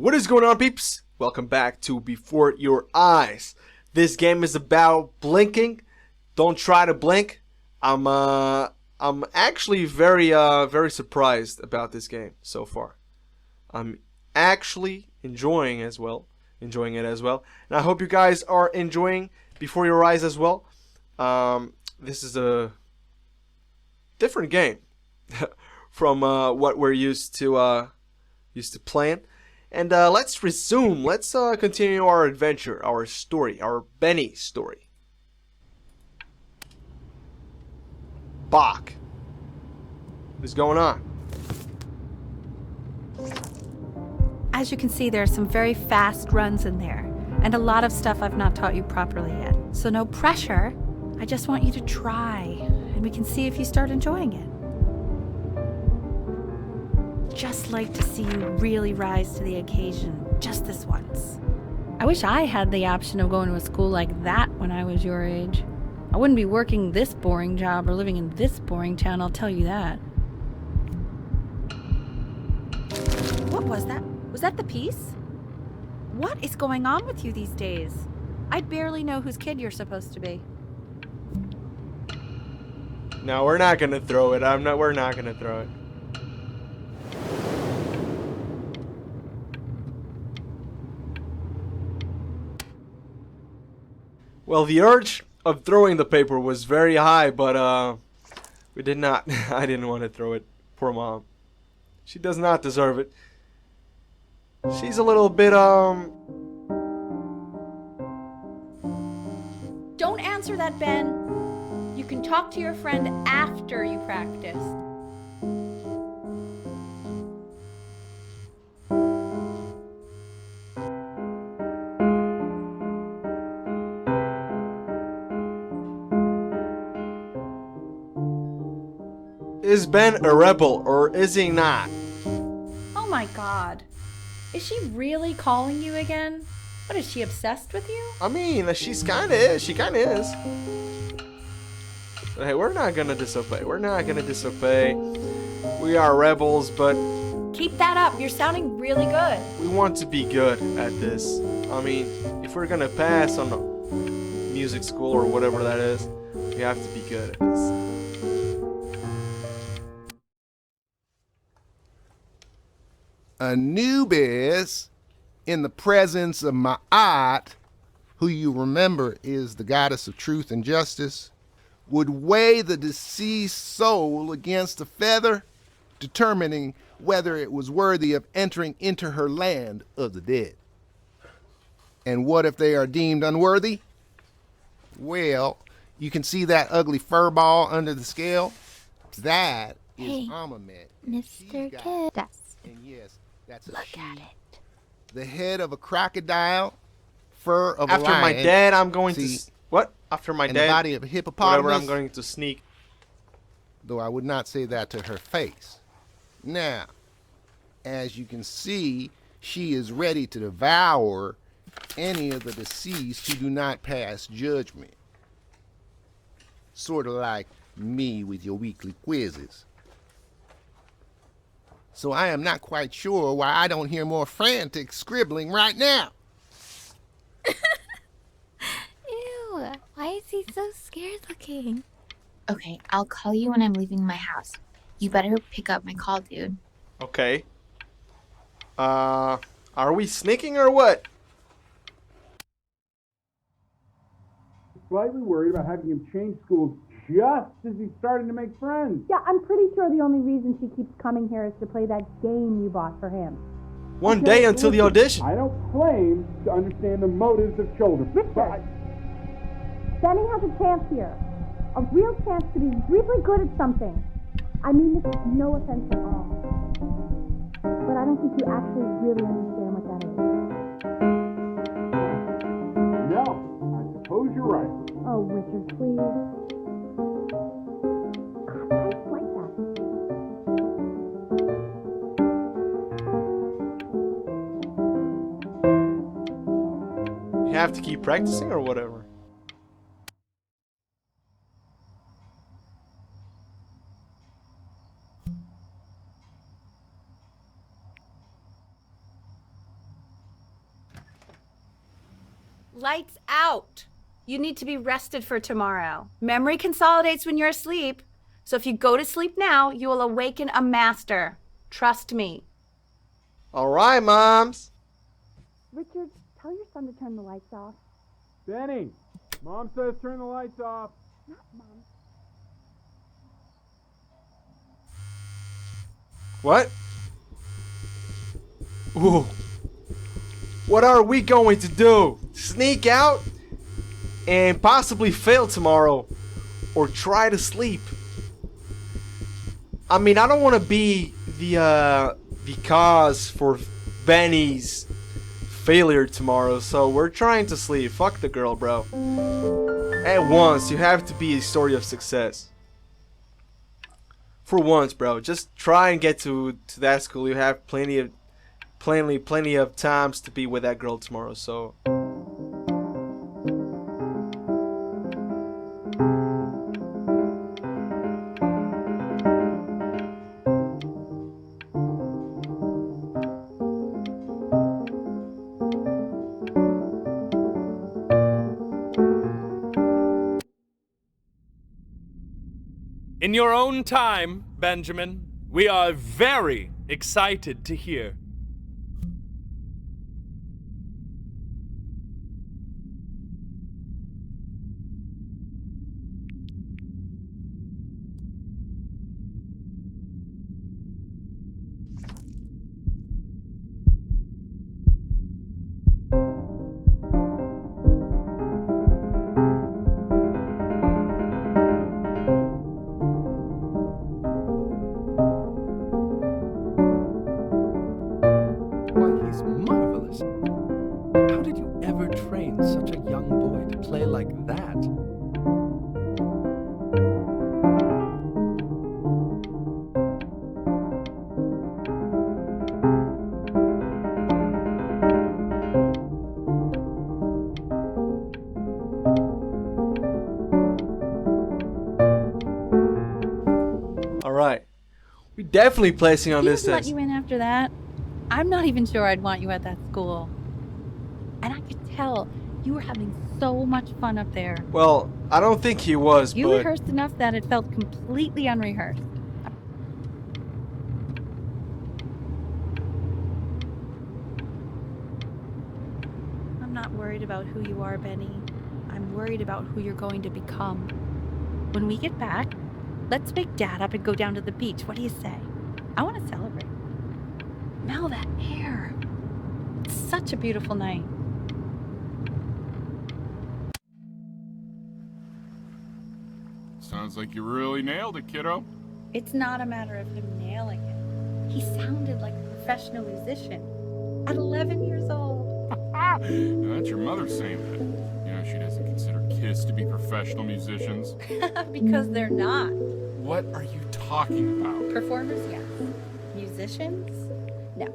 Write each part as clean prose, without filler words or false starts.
What is going on, peeps? Welcome back to Before Your Eyes. This game is about blinking. Don't try to blink. I'm actually very surprised about this game so far. I'm actually enjoying it as well, and I hope you guys are enjoying Before Your Eyes as well. This is a different game from what we're used to playing. And let's resume. Let's continue our adventure, our story, our Benny story. Bach. What's going on? As you can see, there are some very fast runs in there, and a lot of stuff I've not taught you properly yet. So no pressure. I just want you to try, and we can see if you start enjoying it. Just like to see you really rise to the occasion, just this once. I wish I had the option of going to a school like that when I was your age. I wouldn't be working this boring job or living in this boring town, I'll tell you that. What was that? Was that the piece? What is going on with you these days? I barely know whose kid you're supposed to be. No, we're not gonna throw it. We're not gonna throw it. Well, the urge of throwing the paper was very high, but we did not. I didn't want to throw it. Poor mom. She does not deserve it. She's a little bit Don't answer that, Ben. You can talk to your friend after you practice. Is Ben a rebel or is he not? Oh my god. Is she really calling you again? What, is she obsessed with you? I mean, she's kinda is. She kinda is. But hey, we're not gonna disobey. We're not gonna disobey. We are rebels, but Keep that up. You're sounding really good. we want to be good at this. I mean, if we're gonna pass on the music school or whatever that is, we have to be good at this. Anubis, in the presence of Ma'at, who you remember is the goddess of truth and justice, would weigh the deceased soul against a feather, determining whether it was worthy of entering into her land of the dead. And what if they are deemed unworthy? Well, you can see that ugly fur ball under the scale? That is Hey, Amamet. Mr. Kid. And yes, that's a Look she. at it. The head of a crocodile, fur of After a lion. my dad, I'm going See, to what? After my and dad, the body of a hippopotamus. whatever, I'm going to sneak. Though I would not say that to her face. Now, as you can see, she is ready to devour any of the deceased who do not pass judgment. Sort of like me with your weekly quizzes. So I am not quite sure why I don't hear more frantic scribbling right now. Ew, why is he so scared looking? Okay, I'll call you when I'm leaving my house. You better pick up my call, dude. Okay. Are we sneaking or what? Slightly worried about having him change schools just as he's starting to make friends. Yeah, I'm pretty sure the only reason she keeps coming here is to play that game you bought for him. One day until the audition. I don't claim to understand the motives of children. Richard, but Benny has a chance here. A real chance to be really good at something. I mean this is no offense at all. But I don't think you actually really understand what that is. no, I suppose you're right. Oh, Richard, please. God, why is it like that? You have to keep practicing or whatever. Lights out. You need to be rested for tomorrow. Memory consolidates when you're asleep. So if you go to sleep now, you will awaken a master. Trust me. All right, moms. Richard, tell your son to turn the lights off. Benny, Mom says turn the lights off. Not Mom. What? Ooh. What are we going to do? Sneak out and possibly fail tomorrow, or try to sleep? I mean, I don't want to be the cause for Benny's failure tomorrow, so we're trying to sleep. Fuck the girl, bro. At once, you have to be a story of success. For once, bro, just try and get to that school. You have plenty of times to be with that girl tomorrow. So. In your own time, Benjamin, we are very excited to hear. Why, he's marvelous. How did you ever train such a young boy to play like that? All right. We're definitely placing on He this didn't let test. you in after that. I'm not even sure I'd want you at that school. And I could tell you were having so much fun up there. Well, I don't think he was, You but rehearsed enough that it felt completely unrehearsed. I'm not worried about who you are, Benny. I'm worried about who you're going to become. When we get back, let's wake Dad up and go down to the beach. What do you say? I want to celebrate. Smell that air. It's such a beautiful night. Sounds like you really nailed it, kiddo. It's not a matter of him nailing it. He sounded like a professional musician at 11 years old. Now, that's your mother saying that. You know, she doesn't consider kids to be professional musicians. Because they're not. What are you talking about? Performers, yes. Musicians? No,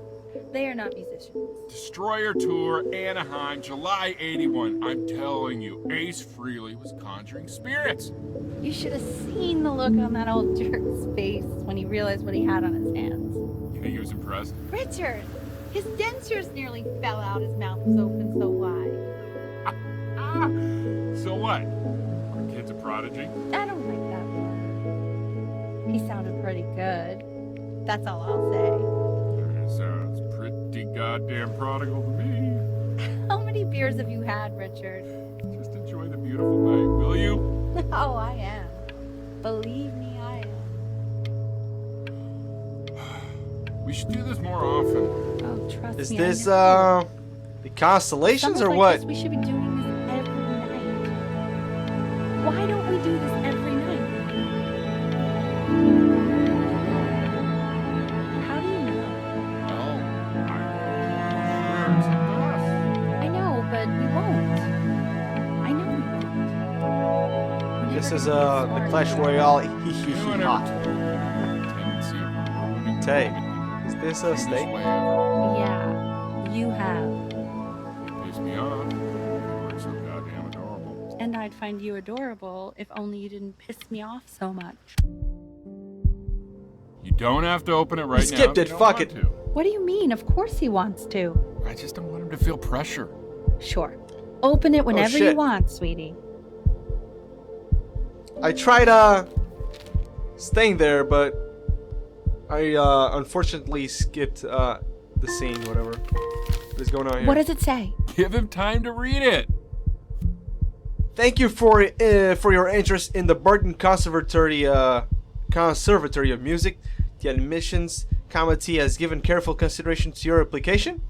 they are not musicians. Destroyer Tour, Anaheim, July 81. I'm telling you, Ace Frehley was conjuring spirits. You should have seen the look on that old jerk's face when he realized what he had on his hands. You think he was impressed? Richard! His dentures nearly fell out. His mouth was open so wide. So what? Our kid's a prodigy? I don't like that word. He sounded pretty good. That's all I'll say. Sounds pretty goddamn prodigal to me. How many beers have you had, Richard? Just enjoy the beautiful night, will you? Oh, I am. Believe me, I am. We should do this more often. Oh, trust is me. this I know. the constellations Summers or like what? this, we should be doing this every night. Why don't we do this every night? How do you know? Well, I'm sure it's the best. I know, but we won't. I know we won't. This is the Clash Royale. Hee hee You know, hee I never ha. told you the tendency of ruining Tay, the is this a easiest steak? way ever. Yeah, you have. You piss me off. You were so goddamn adorable. And I'd find you adorable if only you didn't piss me off so much. You don't have to open it right now. skipped if it, you don't fuck want it. to. What do you mean? Of course he wants to. I just don't want him to feel pressure. Sure. Open it whenever you shit. want, sweetie. I tried staying there, but I unfortunately skipped the scene. Whatever. What is going on here? What does it say? Give him time to read it. Thank you for your interest in the Burton Conservatory of Music. The admissions committee has given careful consideration to your application.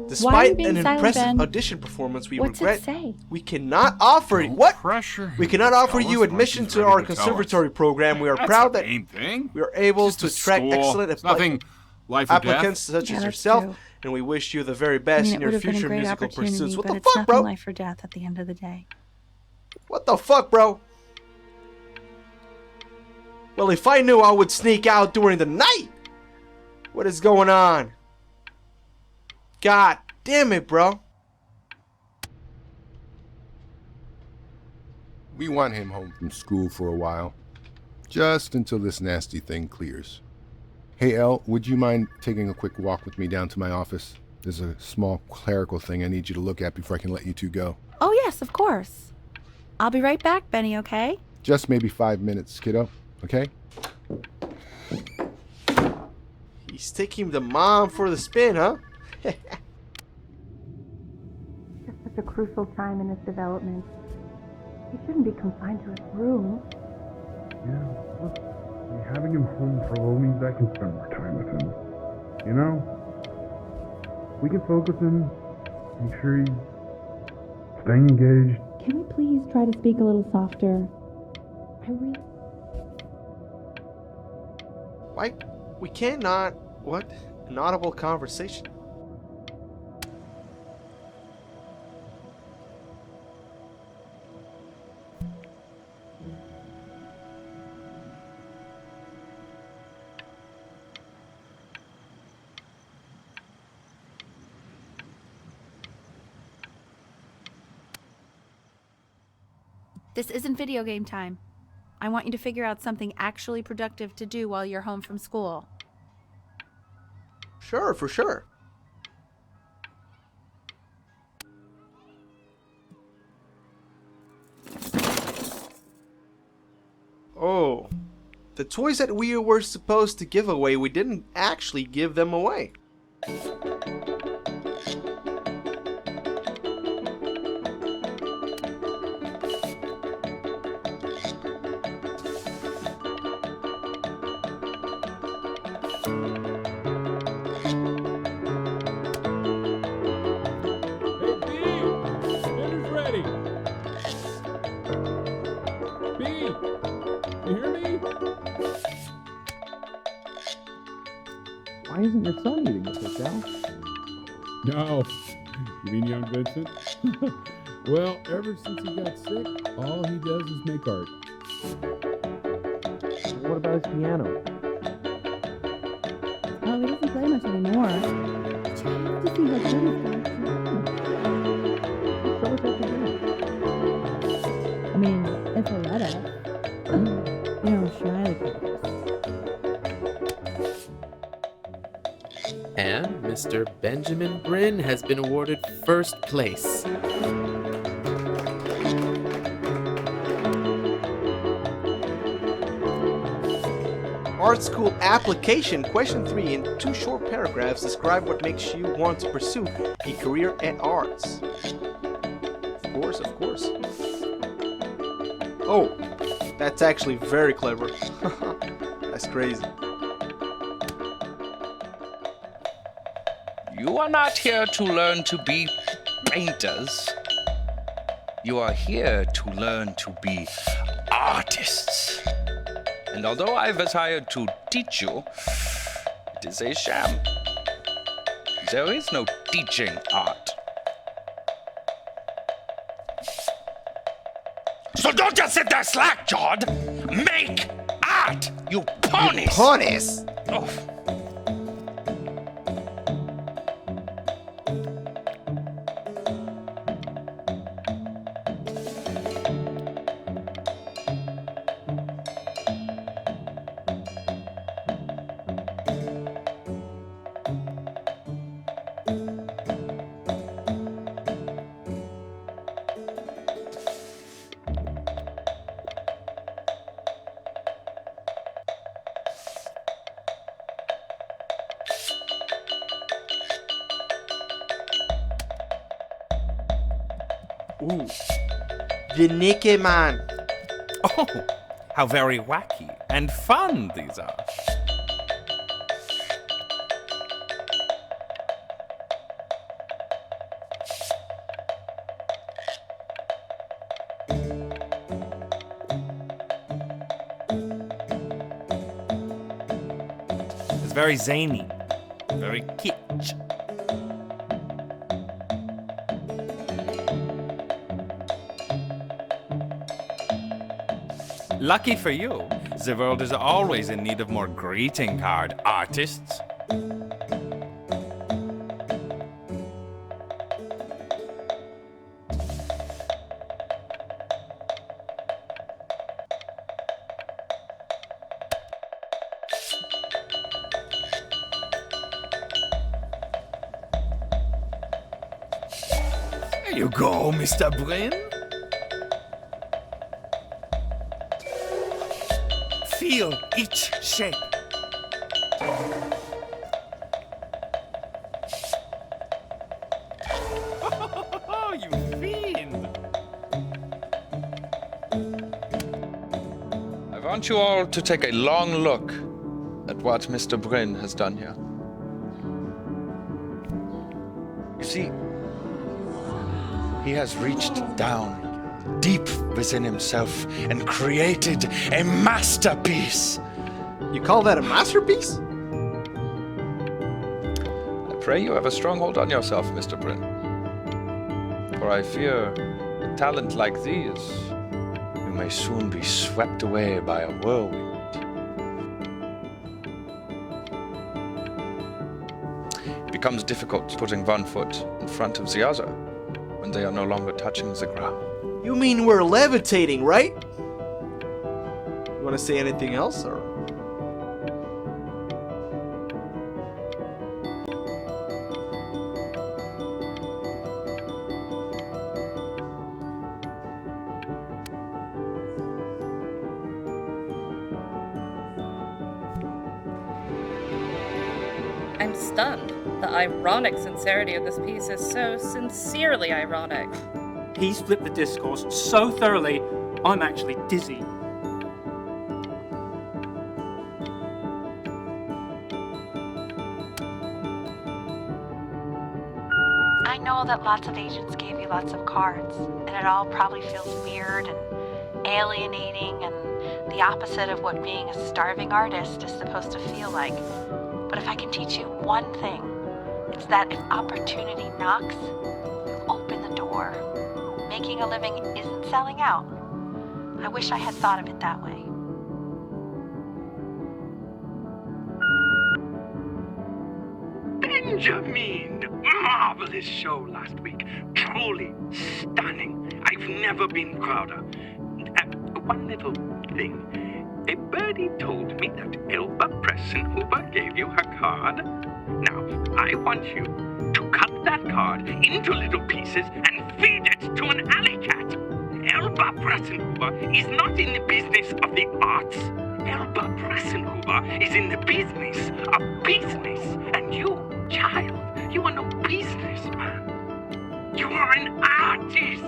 Despite being an silent, impressive Ben? audition performance, we What's regret it say? we cannot offer No what pressure. we cannot offer Tell you us admission once he's to ready our to tell us. conservatory program. We are That's proud the that main thing. we are able Just to a attract school. excellent It's nothing life or applicants death. such Yeah, as that's yourself, true. and we wish you the very I best mean, in it your would have been a future great musical opportunity, pursuits. What but the it's fuck, nothing bro? life or death at the end of the day. What the fuck, bro? Well, if I knew, I would sneak out during the night. What is going on? God damn it, bro. We want him home from school for a while, just until this nasty thing clears. Hey, Elle, would you mind taking a quick walk with me down to my office? There's a small clerical thing I need you to look at before I can let you two go. Oh, yes, of course. I'll be right back, Benny, okay? Just maybe 5 minutes, kiddo, okay? He's taking the mom for the spin, huh? Just such a crucial time in his development. He shouldn't be confined to his room. Yeah, look, having him home for a little means I can spend more time with him. You know? We can focus him, make sure he's staying engaged. Can we please try to speak a little softer? I really... Why? We cannot. What? An audible conversation. This isn't video game time. I want you to figure out something actually productive to do while you're home from school. Sure, for sure. Oh. The toys that we were supposed to give away, we didn't actually give them away. Hey, B! Dinner's ready! B! You hear me? Why isn't your son eating with us, Al? No. You mean young Vincent? Well, ever since he got sick, all he does is make art. What about his piano? Oh, he doesn't play much anymore. But you have to see how good he's going to Show us what you're doing. I mean, it's a letter. You know, shy the characters. And Mr. Benjamin Bryn has been awarded first place. Art school application. Question 3. In 2 short paragraphs, describe what makes you want to pursue a career at arts. Of course, of course. Oh, that's actually very clever. That's crazy. You are not here to learn to be painters. You are here to learn to be artists. And although I was hired to teach you, it is a sham. There is no teaching art. So don't just sit there slack-jawed. Make art, you ponies! Ponies! Oh. Ooh. The Nicky Man. Oh, how very wacky and fun these are. It's very zany, very kitsch. Lucky for you, the world is always in need of more greeting card artists. There you go, Mr. Bryn. Feel each shape. Oh, you fiend! I want you all to take a long look at what Mr. Bryn has done here. You see, he has reached down deep within himself and created a masterpiece. You call that a masterpiece? I pray you have a strong hold on yourself, Mr. Bryn. For I fear a talent like these, you may soon be swept away by a whirlwind. It becomes difficult putting one foot in front of the other when they are no longer touching the ground. You mean we're levitating, right? You want to say anything else, or? I'm stunned. The ironic sincerity of this piece is so sincerely ironic. He's flipped the discourse so thoroughly, I'm actually dizzy. I know that lots of agents gave you lots of cards, and it all probably feels weird and alienating and the opposite of what being a starving artist is supposed to feel like. But if I can teach you one thing, it's that if opportunity knocks, you open the door. Making a living isn't selling out. I wish I had thought of it that way. Benjamin! Marvelous show last week. Truly stunning. I've never been prouder. One little thing. A birdie told me that Elba Pressenhuber gave you her card. Now, I want you to cut that card into little pieces and feed it to an alley cat. Elba Pressenhuber is not in the business of the arts. Elba Pressenhuber is in the business of business. And you, child, you are no businessman. You are an artist.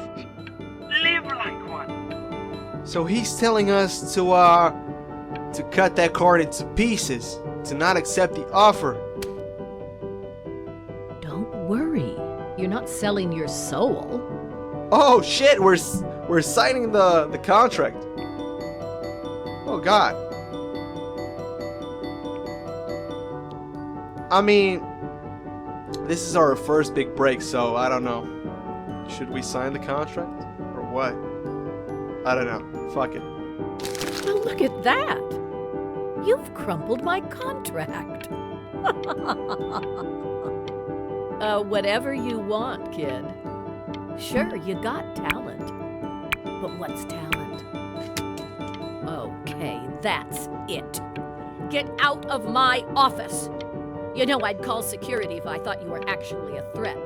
Live like one. So he's telling us to cut that card into pieces, to not accept the offer. Don't worry. You're not selling your soul. Oh shit, we're signing the contract. Oh god. I mean, this is our first big break, so I don't know. Should we sign the contract or what? I don't know. Fuck it. Well, look at that. You've crumpled my contract. Whatever you want, kid. Sure, you got talent. But what's talent? Okay, that's it. Get out of my office. You know I'd call security if I thought you were actually a threat.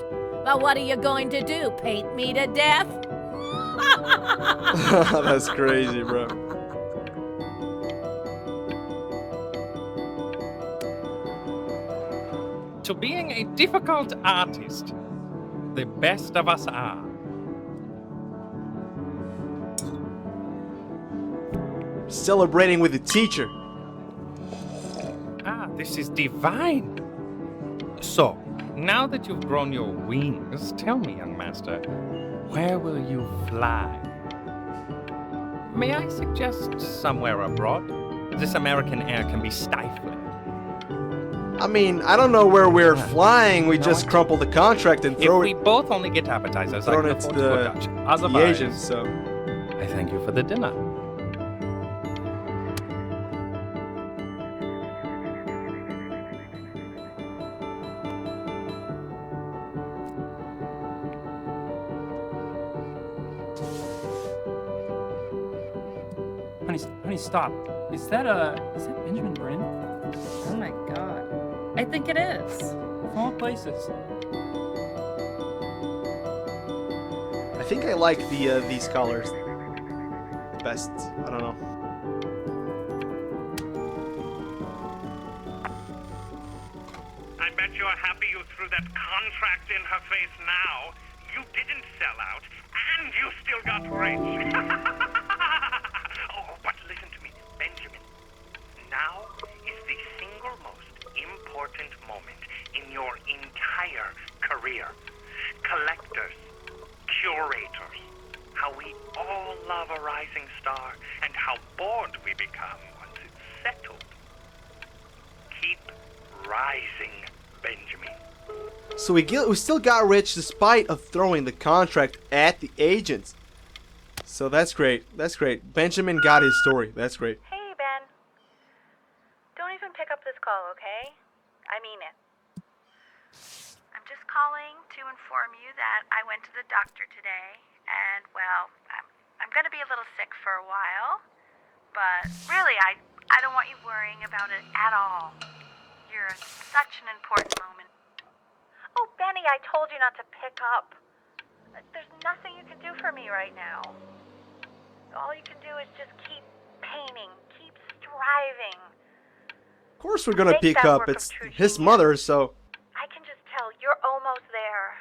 But what are you going to do? Paint me to death? That's crazy, bro. To being a difficult artist, the best of us are. celebrating with the teacher. Ah, this is divine. So, now that you've grown your wings, tell me, young master, where will you fly? May I suggest somewhere abroad? This American air can be stifling. I mean, I don't know where we're flying. We just crumple the contract and throw If we it. both only get appetizers, I Throw can it to afford to go Dutch. the Otherwise, Asians. So I thank you for the dinner. Honey, stop. Is that Benjamin Brin? Oh my god. I think it is. Of all places. I think I like these colors best. I don't know. I bet you're happy you threw that contract in her face now. You didn't sell out, and you still got rich. Oh, but listen to me, Benjamin. Now is the single most important moment in your entire career. Collectors, curators, how we all love a rising star, and how bored we become once it's settled. Keep rising, Benjamin. So we still got rich despite of throwing the contract at the agents. So that's great. That's great. Benjamin got his story. That's great. Hey, Ben. Don't even pick up this call, okay? I mean it. I'm just calling to inform you that I went to the doctor today, and, well, I'm going to be a little sick for a while, but really, I don't want you worrying about it at all. You're such an important moment. Oh, Benny, I told you not to pick up. There's nothing you can do for me right now. All you can do is just keep painting, keep striving. Of course we're gonna Make pick that up. work of It's true his genius. mother, so I can just tell you're almost there.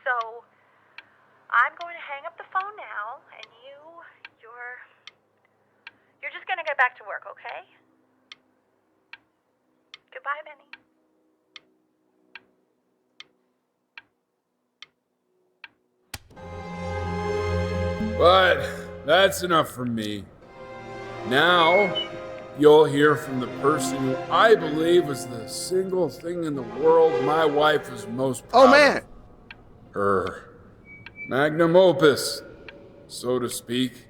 So, I'm going to hang up the phone now, and you're just going to get back to work, okay? Goodbye, Benny. But that's enough from me. Now, you'll hear from the person who I believe was the single thing in the world my wife was most proud oh man, of. Her magnum opus, so to speak.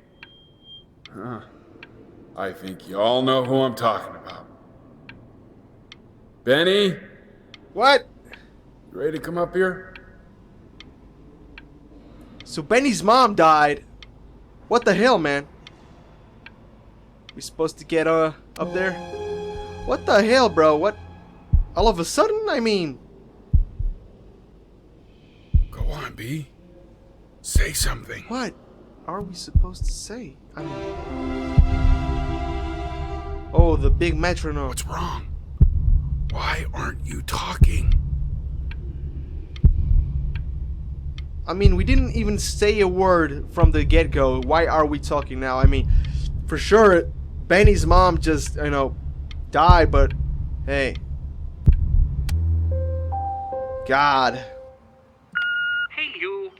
I think you all know who I'm talking about. Benny? What? You ready to come up here? So Benny's mom died. What the hell, man? We supposed to get up there? What the hell, bro? What? All of a sudden? I mean, Go on, B. Say something. what are we supposed to say? I mean, oh, the big metronome. What's wrong? Why aren't you talking? I mean, we didn't even say a word from the get-go. Why are we talking now? I mean, for sure, Benny's mom just, died, but hey. God. Hey, you.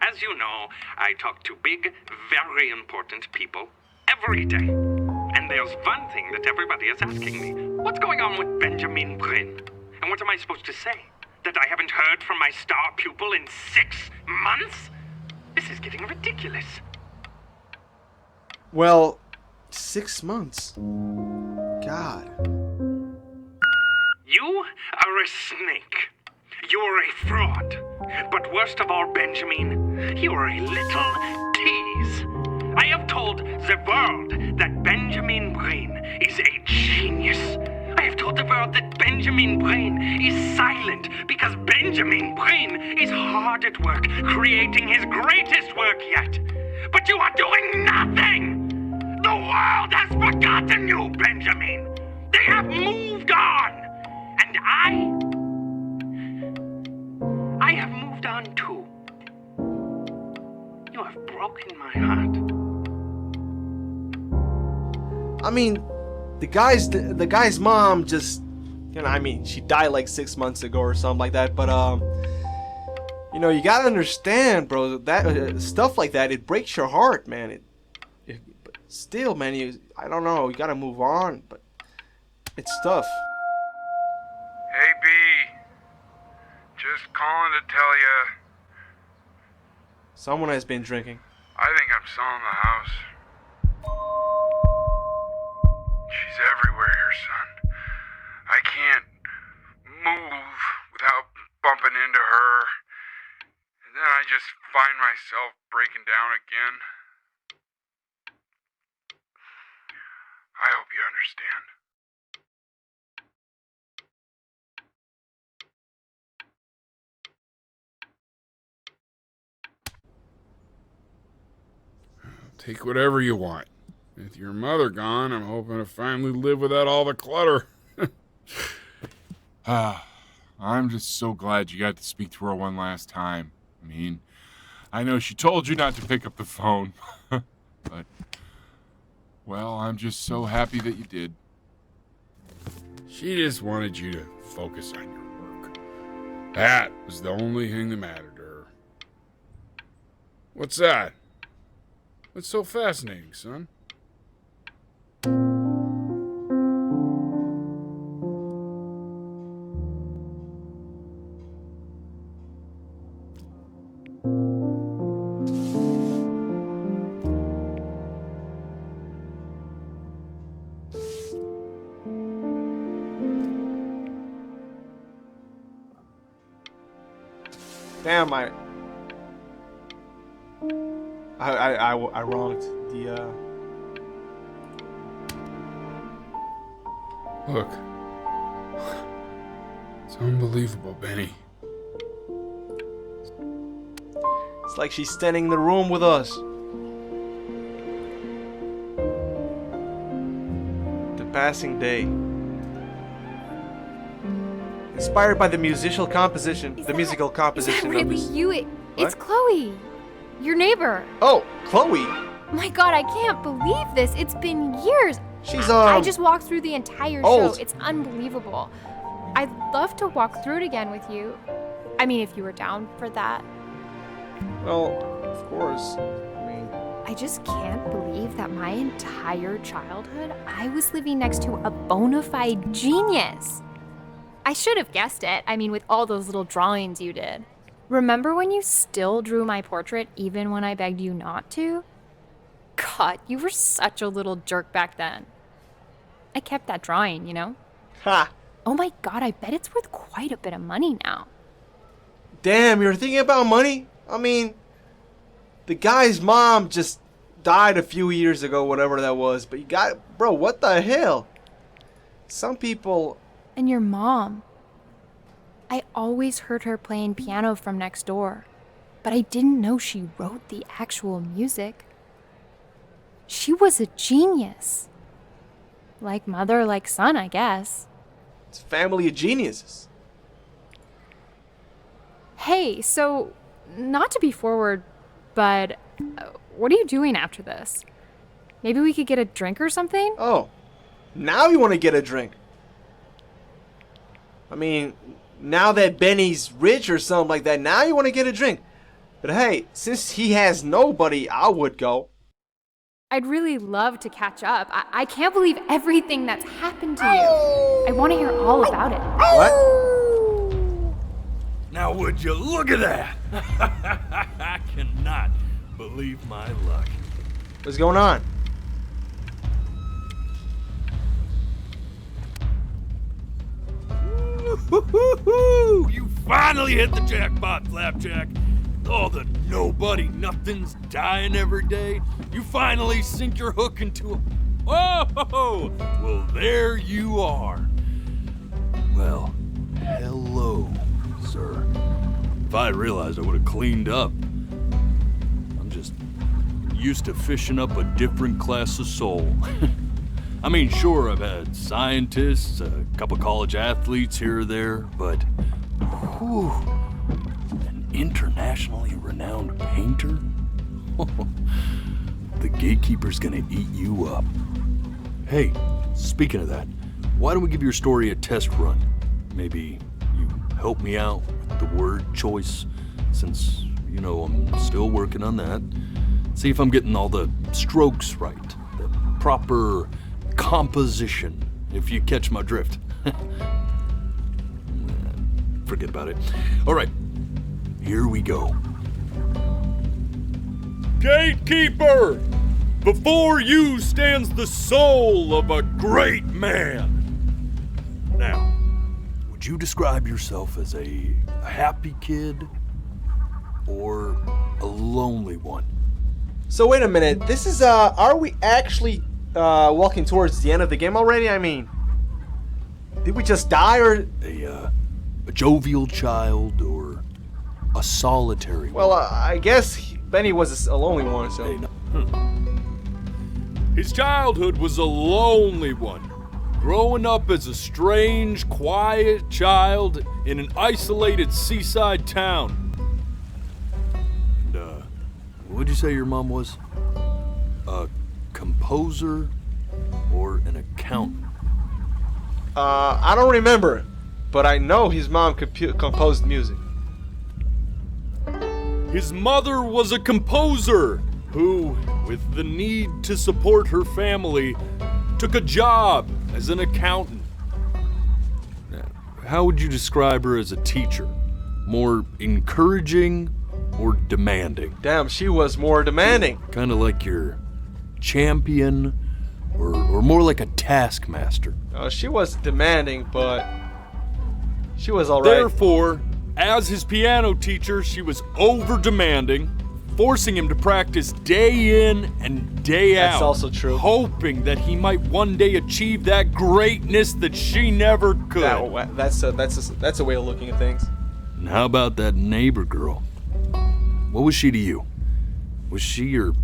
As you know, I talk to big, very important people every day. And there's one thing that everybody is asking me. What's going on with Benjamin Brin? And what am I supposed to say? That I haven't heard from my star pupil in 6 months? This is getting ridiculous. Well, 6 months. God. You are a snake. You're a fraud. But worst of all, Benjamin, you're a little tease. I have told the world that Benjamin Brin is a genius. I have told the world that Benjamin Brin is silent because Benjamin Brin is hard at work creating his greatest work yet. But you are doing nothing! The world has forgotten you, Benjamin! They have moved on! And I have moved on too. You have broken my heart. I mean, the guy's mom just, I mean, she died like 6 months ago or something like that. But you gotta understand, bro. That stuff like that, it breaks your heart, man. But still, man, I don't know. You gotta move on, but it's tough. Hey, B. Just calling to tell you. Someone has been drinking. I think I'm selling the house. She's everywhere here, son. I can't move without bumping into her. And then I just find myself breaking down again. I hope you understand. Take whatever you want. With your mother gone, I'm hoping to finally live without all the clutter. I'm just so glad you got to speak to her one last time. I mean, I know she told you not to pick up the phone, but, well, I'm just so happy that you did. She just wanted you to focus on your work. That was the only thing that mattered to her. What's that? What's so fascinating, son? Damn, I wronged the Look. It's unbelievable, Benny. It's like she's standing in the room with us. The passing day. Inspired by the musical composition. Is that really of you? It's Chloe, your neighbor. Oh, Chloe. My God, I can't believe this. It's been years. She's I just walked through the entire old. show. It's unbelievable. I'd love to walk through it again with you. I mean, if you were down for that. Well, of course. I just can't believe that my entire childhood I was living next to a bona fide genius. I should have guessed it. I mean, with all those little drawings you did. Remember when you still drew my portrait even when I begged you not to? God, you were such a little jerk back then. I kept that drawing, you know? Ha! Oh my God, I bet it's worth quite a bit of money now. Damn, you're thinking about money? I mean, the guy's mom just died a few years ago, whatever that was. But you got, bro, what the hell? Some people... And your mom. I always heard her playing piano from next door, but I didn't know she wrote the actual music. She was a genius. Like mother, like son, I guess. It's a family of geniuses. Hey, so, not to be forward, but what are you doing after this? Maybe we could get a drink or something? Oh, now you want to get a drink. I mean, now that Benny's rich or something like that, now you want to get a drink. But hey, since he has nobody, I would go. I'd really love to catch up. I can't believe everything that's happened to you. I want to hear all about it. What? Now would you look at that? I cannot believe my luck. What's going on? You finally hit the jackpot, Flapjack. All the nobody nothings dying every day. You finally sink your hook into a... Oh, well, there you are. Well, hello, sir. If I had realized, I would have cleaned up. I'm just used to fishing up a different class of soul. I mean, sure, I've had scientists, a couple college athletes here or there, but whew, an internationally renowned painter? The gatekeeper's gonna eat you up. Hey, speaking of that, why don't we give your story a test run? Maybe you help me out with the word choice, since, I'm still working on that. See if I'm getting all the strokes right, the proper composition, if you catch my drift. Forget about it. All right, here we go. Gatekeeper! Before you stands the soul of a great man. Now, would you describe yourself as a happy kid or a lonely one? So wait a minute. This is are we actually walking towards the end of the game already? I mean, did we just die or A jovial child or a solitary one? Well, I guess Benny was a lonely one, so. His childhood was a lonely one, growing up as a strange, quiet child in an isolated seaside town. And, what'd you say your mom was? A composer or an accountant? I don't remember, but I know his mom composed music. His mother was a composer who, with the need to support her family, took a job as an accountant. How would you describe her as a teacher? More encouraging or demanding? Damn, she was more demanding. Kind of like your champion or more like a taskmaster. She was demanding, but she was alright. Therefore, as his piano teacher, she was over-demanding, forcing him to practice day in and day out. That's also true. Hoping that he might one day achieve that greatness that she never could. That's a way of looking at things. And how about that neighbor girl? What was she to you? Was she your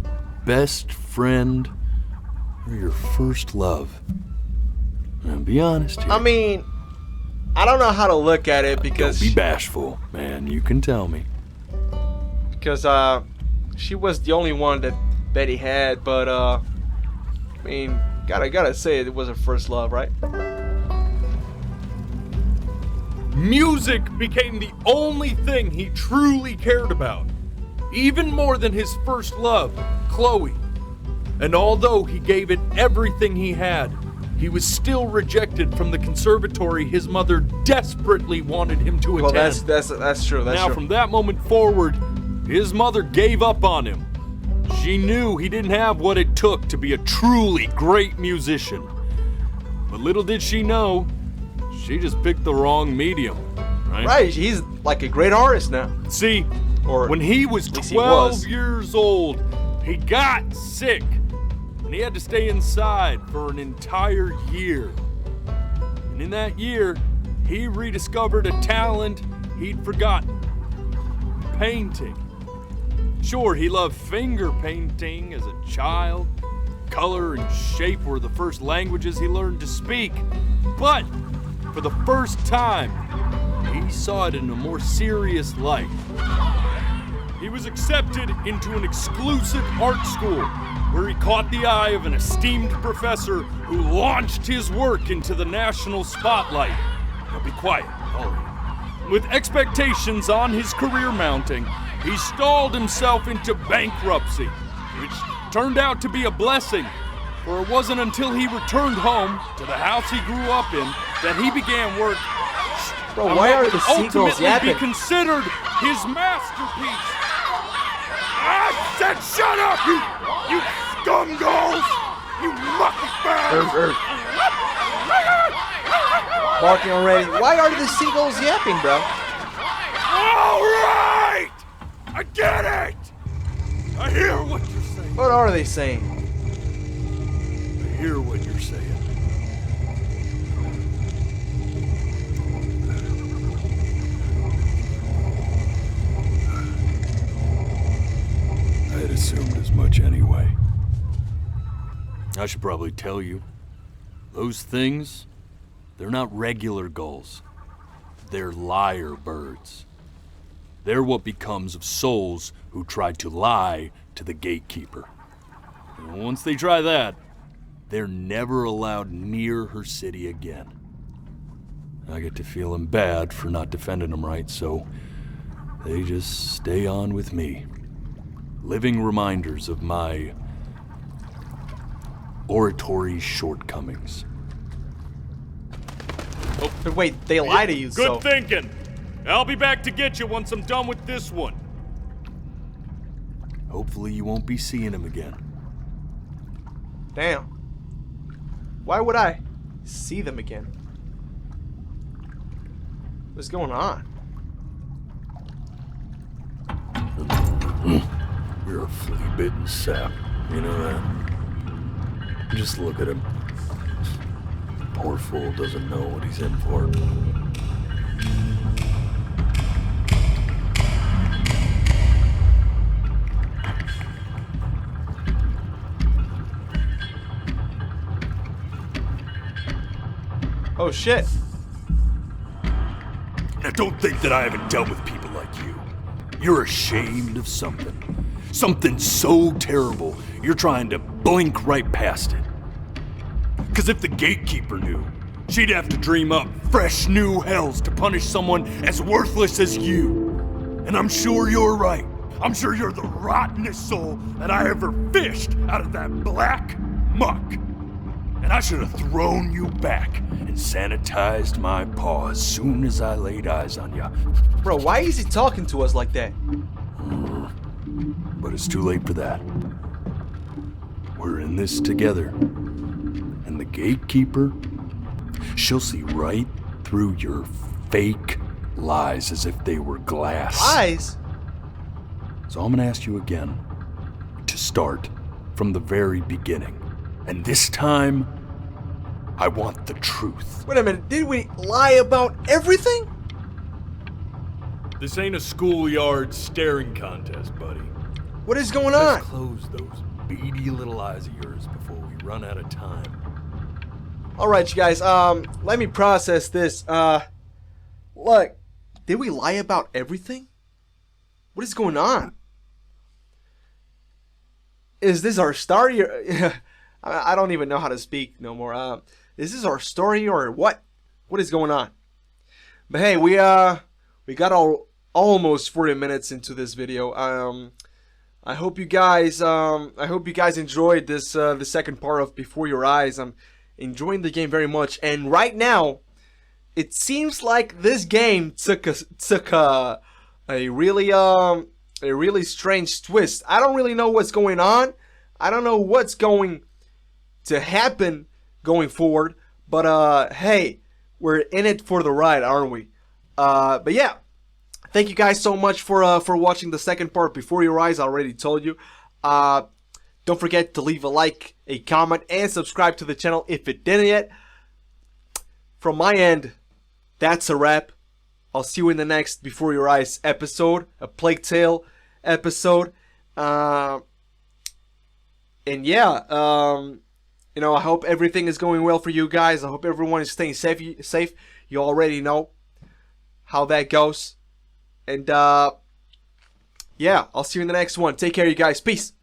best friend or your first love? Now, be honest here. I mean, I don't know how to look at it because... Don't be bashful, man. You can tell me. Because, she was the only one that Betty had, but, I mean, gotta say it was her first love, right? Music became the only thing he truly cared about, even more than his first love, Chloe. And although he gave it everything he had, he was still rejected from the conservatory his mother desperately wanted him to attend. Well, that's true. That's now, true. From that moment forward, his mother gave up on him. She knew he didn't have what it took to be a truly great musician. But little did she know, she just picked the wrong medium, right? Right, he's like a great artist now. See, when he was 12 years old, he got sick. And he had to stay inside for an entire year. And in that year, he rediscovered a talent he'd forgotten. Painting. Sure, he loved finger painting as a child. Color and shape were the first languages he learned to speak. But for the first time, he saw it in a more serious light. He was accepted into an exclusive art school where he caught the eye of an esteemed professor who launched his work into the national spotlight. Now be quiet, Ollie. With expectations on his career mounting, he stalled himself into bankruptcy, which turned out to be a blessing, for it wasn't until he returned home to the house he grew up in that he began work. Bro, why are the seagulls yapping? Be considered his masterpiece. I said shut up, you scumballs! You mucky birds! Barking already. Why are the seagulls yapping, bro? All right! I get it! I hear what you're saying. What are they saying? I hear what you're saying. I had assumed as much anyway. I should probably tell you, those things, they're not regular gulls. They're lyre birds. They're what becomes of souls who try to lie to the gatekeeper. And once they try that, they're never allowed near her city again. I get to feeling bad for not defending them right, so they just stay on with me. Living reminders of my oratory shortcomings. But wait, they lie to you, Good so... thinking. I'll be back to get you once I'm done with this one. Hopefully you won't be seeing him again. Damn. Why would I see them again? What's going on? You're a flea-bitten sap. You know that? Just look at him. Poor fool doesn't know what he's in for. Oh shit. Now don't think that I haven't dealt with people like you. You're ashamed of something. Something so terrible, you're trying to blink right past it. Because if the gatekeeper knew, she'd have to dream up fresh new hells to punish someone as worthless as you. And I'm sure you're right. I'm sure you're the rottenest soul that I ever fished out of that black muck. And I should have thrown you back and sanitized my paw as soon as I laid eyes on you. Bro, why is he talking to us like that? But it's too late for that. We're in this together. And the gatekeeper, she'll see right through your fake lies as if they were glass. Lies? So I'm gonna ask you again to start from the very beginning. And this time, I want the truth. Wait a minute, did we lie about everything? This ain't a schoolyard staring contest, buddy. What is going on? Let's close those beady little eyes of yours before we run out of time. Alright, you guys, let me process this. Look, did we lie about everything? What is going on? Is this our story? I don't even know how to speak no more. Is this our story or what? What is going on? But hey, we got almost 40 minutes into this video. I hope you guys enjoyed this the second part of Before Your Eyes. I'm enjoying the game very much, and right now it seems like this game took a really strange twist. I don't really know what's going on. I don't know what's going to happen going forward, but hey, we're in it for the ride, aren't we? But yeah, thank you guys so much for watching the second part Before Your Eyes. I already told you. Don't forget to leave a like, a comment, and subscribe to the channel if it didn't yet. From my end, that's a wrap. I'll see you in the next Before Your Eyes episode, a Plague Tale episode. And yeah, you know, I hope everything is going well for you guys. I hope everyone is staying safe. You already know how that goes. And yeah, I'll see you in the next one. Take care, you guys. Peace.